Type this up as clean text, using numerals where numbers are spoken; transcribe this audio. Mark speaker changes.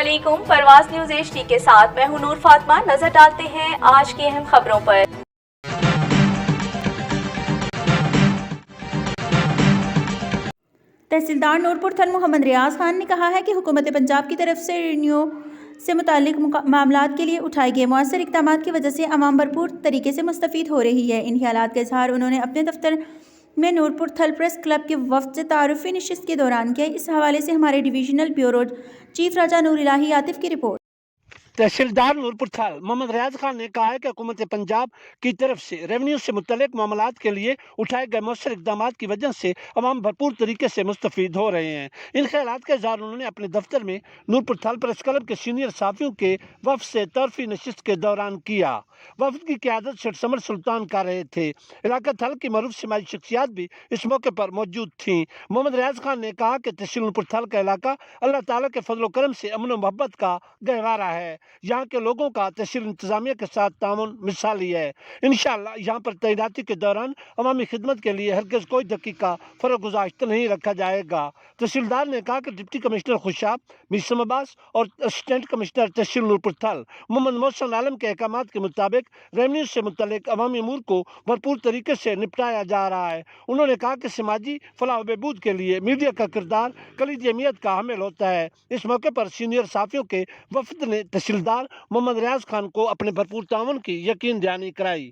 Speaker 1: अस्सलामुअलैकुम। परवाज news HD के साथ मैं हूं नूर फातिमा। नजर डालते हैं आज की अहम खबरों पर।
Speaker 2: तहसीलदार नूरपुर थल मोहम्मद रियाज खान ने कहा है कि हुकूमत पंजाब की तरफ से रिन्यू से मुतालिक मामलात के लिए उठाए गए मौसर इक़दामात की वजह से अवाम भरपूर तरीके से मुस्तफ़ीद हो रही है। इन ख्यालात का इजहार उन्होंने अपने दफ्तर में नूरपुर थल प्रेस क्लब के वफ़द से तारुफ़ी नशिस्त के दौरान किया। इस हवाले से हमारे डिवीजनल ब्यूरो चीफ राजा नूर इलाही आतिफ की रिपोर्ट।
Speaker 3: तहसीलदार नूरपुर थल मोहम्मद रियाज खान ने कहा है कि हुकूमत पंजाब की तरफ से रेवेन्यू से मुतल्लिक मामलात के लिए उठाए गए मौसर इक़दामात की वजह से अवाम भरपूर तरीके से मुस्तफ़ीद हो रहे हैं। इन ख्यालात का इज़हार उन्होंने अपने दफ्तर में नूरपुर थल प्रेस क्लब के सीनियर सहाफ़ियों के वफ़द से तारुफ़ी नशिस्त के दौरान किया। वफ़द की क़यादत शेख समर सुल्तान कर रहे थे। इलाका थल की मरूफ समाजी शख्सियात भी इस मौके पर मौजूद थीं। मोहम्मद रियाज खान ने कहा कि तहसील नूरपुर थल का इलाका अल्लाह ताला के फजल करम से अमन व मोहब्बत का गहवारा है। यहाँ के लोगों का तहसील इंतजामिया के साथ ताउन मिसाली है। इंशाअल्लाह यहाँ पर तैनाती के दौरान अवामी खिदमत के लिए हरगिज़ कोई दकीका फ़र्क गुज़ाश्त नहीं रखा जाएगा। तहसीलदार ने कहा कि डिप्टी कमिश्नर खुशाब मीसम अब्बास और असिस्टेंट कमिश्नर तहसील नूरपुर थल मोहम्मद मोहसिन आलम के अहकामात के मुताबिक रेवेन्यू से मुतल्लिक अवामी अमूर को भरपूर तरीके से निपटाया जा रहा है। उन्होंने कहा कि समाजी फलाह बहबूद के लिए मीडिया का किरदार कलीदी अहमियत का हामिल होता है। इस मौके पर सीनियर सहाफ़ियों के वफ़द ने तहसीलदार मोहम्मद रियाज खान को अपने भरपूर ताउन की यकीन दहानी कराई।